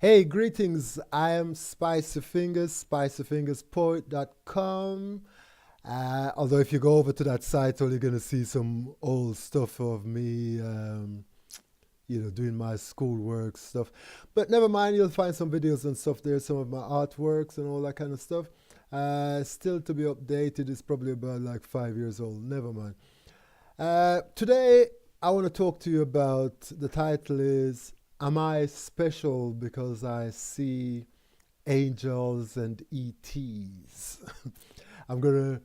Hey, greetings. I am Spicy Fingers, spicyfingerspoet.com. Although if you go over to that site, all you're going to see some old stuff of me, doing my schoolwork stuff. But never mind, you'll find some videos and stuff there, some of my artworks and all that kind of stuff. Still to be updated. It's probably about like 5 years old. Never mind. Today, I want to talk to you about the title is Am I Special Because I See Angels and ETs? I'm going to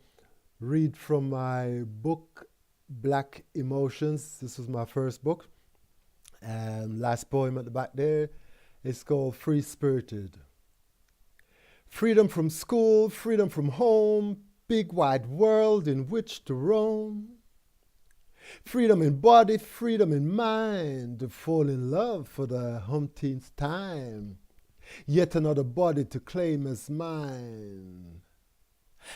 read from my book, Black Emotions. This was my first book. And last poem at the back there is called Free Spirited. Freedom from school, freedom from home, big wide world in which to roam. Freedom in body, freedom in mind, to fall in love for the umpteenth time. Yet another body to claim as mine.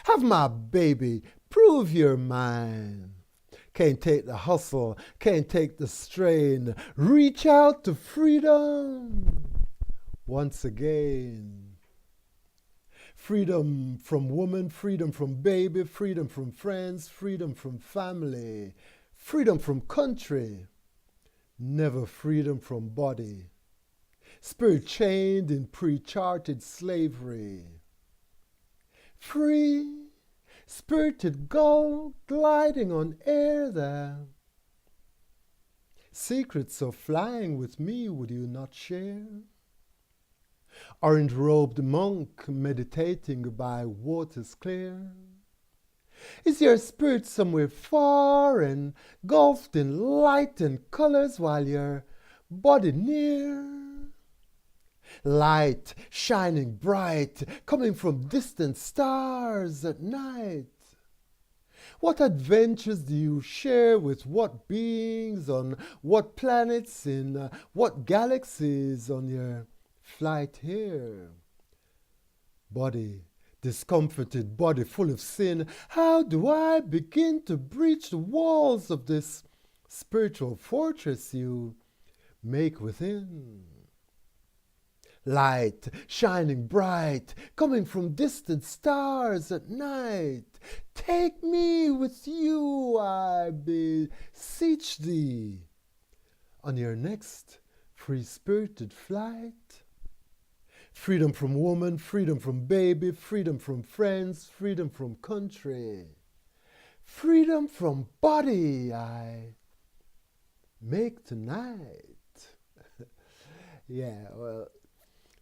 Have my baby, prove you're mine. Can't take the hustle, can't take the strain. Reach out to freedom once again. Freedom from woman, freedom from baby, freedom from friends, freedom from family. Freedom from country, never freedom from body. Spirit chained in pre-charted slavery. Free, spirited gull gliding on air there. Secrets of flying with me would you not share? Orange-robed monk meditating by waters clear. Is your spirit somewhere far and engulfed in light and colors while your body near? Light shining bright, coming from distant stars at night. What adventures do you share with what beings on what planets in what galaxies on your flight here? Body, discomforted body full of sin, how do I begin to breach the walls of this spiritual fortress you make within? Light shining bright, coming from distant stars at night. Take me with you, I beseech thee, on your next free-spirited flight. Freedom from woman, freedom from baby, freedom from friends, freedom from country. Freedom from body I make tonight. Yeah, well,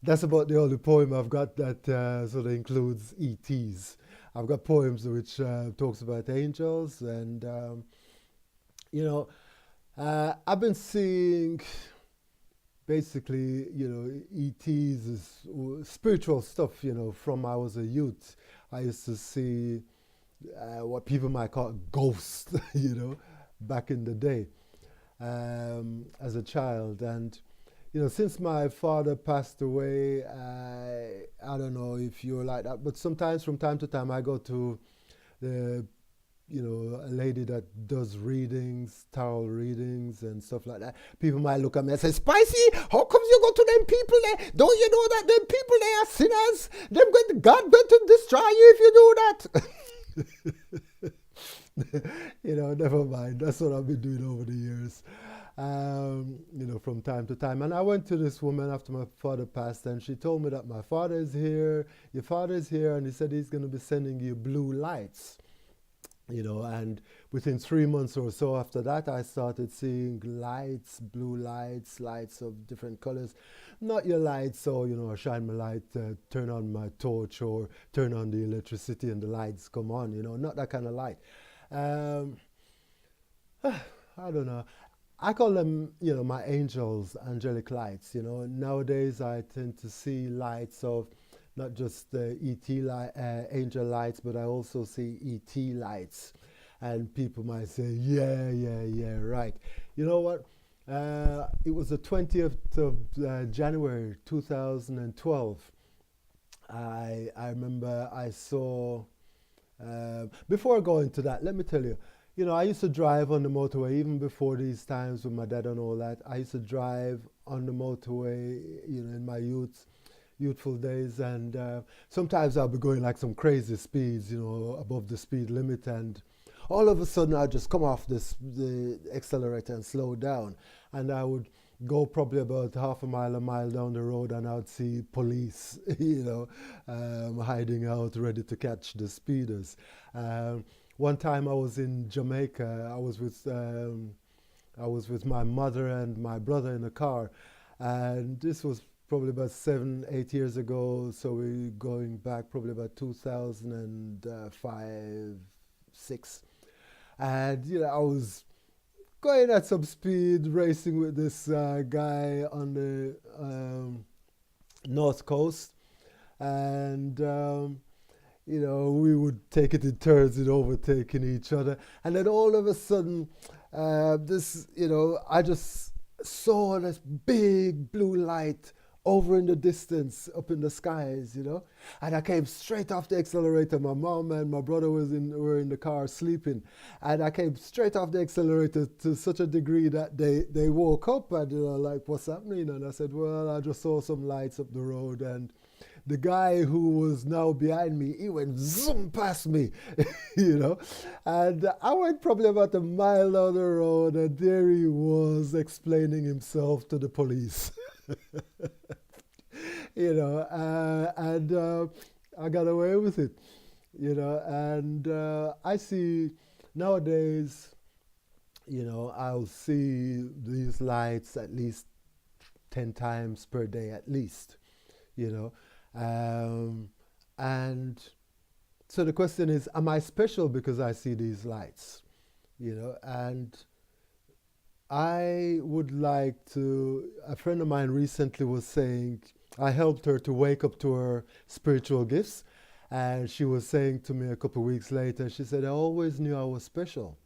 that's about the only poem I've got that sort of includes ETs. I've got poems which talks about angels and, I've been seeing basically, ETs is spiritual stuff, from I was a youth. I used to see what people might call ghosts, back in the day as a child. And, since my father passed away, I don't know if you're like that, but sometimes from time to time I go to the a lady that does readings, tarot readings and stuff like that. People might look at me and say, Spicy, how come you go to them people there? Don't you know that them people they are sinners? God going to destroy you if you do that. Never mind. That's what I've been doing over the years. From time to time. And I went to this woman after my father passed and she told me that my father is here, your father is here, and he said he's going to be sending you blue lights. And within 3 months or so after that, I started seeing lights, blue lights, lights of different colors. Not your lights, so, I shine my light, turn on my torch or turn on the electricity and the lights come on, not that kind of light. I don't know. I call them, my angels, angelic lights, Nowadays, I tend to see lights of not just the angel lights, but I also see ET lights. And people might say, yeah, right. You know what? It was the 20th of January 2012. I remember I saw, before I go into that, let me tell you, I used to drive on the motorway even before these times with my dad and all that. I used to drive on the motorway, in my youthful days, and sometimes I'll be going like some crazy speeds, above the speed limit, and all of a sudden I just come off the accelerator and slow down, and I would go probably about half a mile down the road, and I'd see police, hiding out, ready to catch the speeders. One time I was in Jamaica. I was with my mother and my brother in a car, and this was probably about 7, 8 years ago. So we're going back probably about 2005, 6, and I was going at some speed, racing with this guy on the north coast, and we would take it in turns in overtaking each other, and then all of a sudden, I just saw this big blue light over in the distance, up in the skies, and I came straight off the accelerator. My mom and my brother were in the car sleeping, and I came straight off the accelerator to such a degree that they woke up and like, what's happening? And I said, well, I just saw some lights up the road, and the guy who was now behind me, he went zoom past me, and I went probably about a mile down the road, and there he was explaining himself to the police. And I got away with it, and I see nowadays, I'll see these lights at least 10 times per day at least, and so the question is, am I special because I see these lights, and I would like to, a friend of mine recently was saying, I helped her to wake up to her spiritual gifts, and she was saying to me a couple of weeks later, she said, I always knew I was special.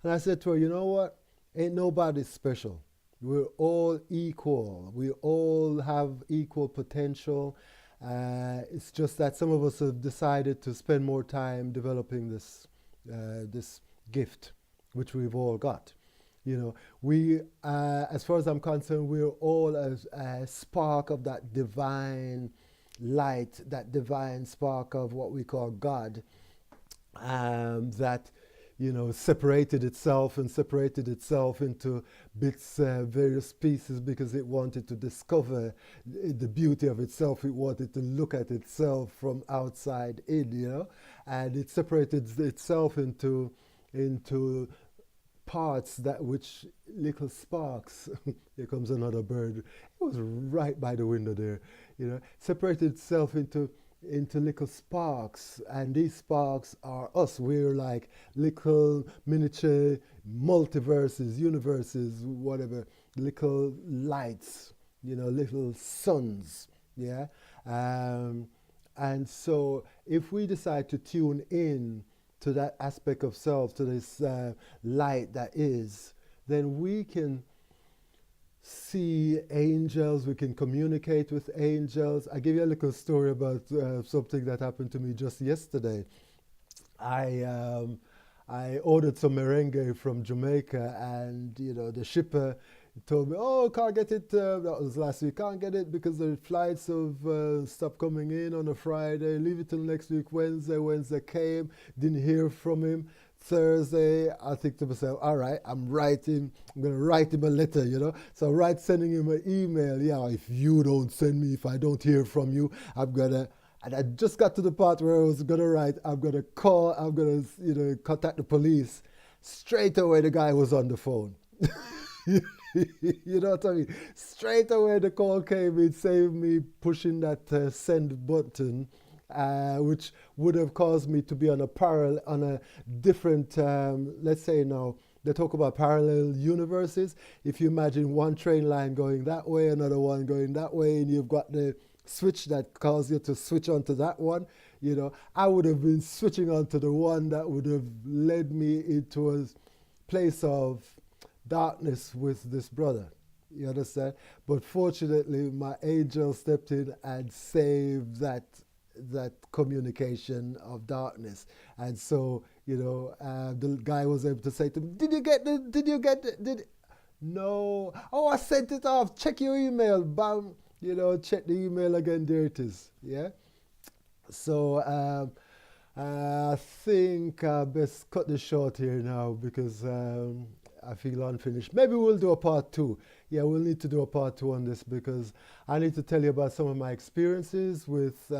And I said to her, you know what? Ain't nobody special. We're all equal. We all have equal potential. It's just that some of us have decided to spend more time developing this gift, which we've all got. We, as far as I'm concerned, we're all a spark of that divine light, that divine spark of what we call God, that, separated itself into bits, various pieces, because it wanted to discover the beauty of itself. It wanted to look at itself from outside in, and it separated itself into parts that which little sparks. Here comes another bird. It was right by the window there. Separated itself into little sparks, and these sparks are us. We're like little miniature multiverses, universes, whatever, little lights, little suns. Yeah, and so if we decide to tune in to that aspect of self, to this light that is, then we can see angels, we can communicate with angels. I give you a little story about something that happened to me just yesterday. I ordered some merengue from Jamaica, and the shipper told me, oh, can't get it, that was last week, can't get it because the flights have stopped coming in on a Friday, leave it till next week, Wednesday came, didn't hear from him. Thursday, I think to myself, all right, I'm going to write him a letter, So sending him an email, if you don't send me, if I don't hear from you, and I just got to the part where I was going to write, I'm going to call, I'm going to, contact the police. Straight away, the guy was on the phone. You know what I mean? Straight away, the call came, it saved me pushing that send button, which would have caused me to be on a different, let's say now, they talk about parallel universes. If you imagine one train line going that way, another one going that way, and you've got the switch that caused you to switch onto that one, I would have been switching onto the one that would have led me into a place of darkness with this brother. You understand? But fortunately, my angel stepped in and saved that communication of darkness. And so, the guy was able to say to me, did you get No. Oh, I sent it off. Check your email. Bam. You know, check the email again. There it is. Yeah. So I think I best cut this short here now because I feel unfinished. Maybe we'll do a part two. Yeah, we'll need to do a part two on this because I need to tell you about some of my experiences with,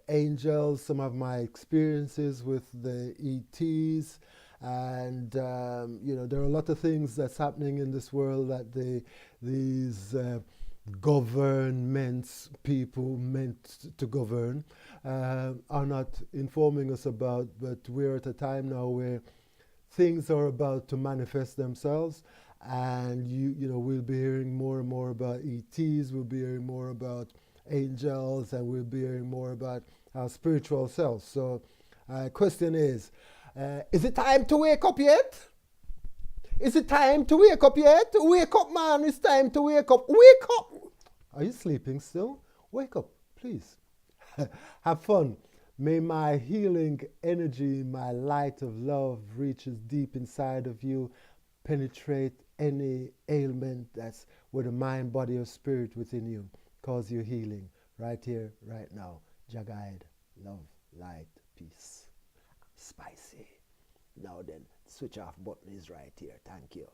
angels, some of my experiences with the ETs. And, there are a lot of things that's happening in this world that these governments, people meant to govern, are not informing us about. But we're at a time now where things are about to manifest themselves, and we'll be hearing more and more about ETs. We'll be hearing more about angels, and we'll be hearing more about our spiritual selves. So, question is it time to wake up yet? Is it time to wake up yet? Wake up, man. It's time to wake up. Wake up. Are you sleeping still? Wake up, please. Have fun. May my healing energy, my light of love reaches deep inside of you, penetrate any ailment that's with a mind, body, or spirit within you. Cause you healing right here, right now. Jah-guide, love, light, peace. Spicy. Now then, switch off button is right here. Thank you.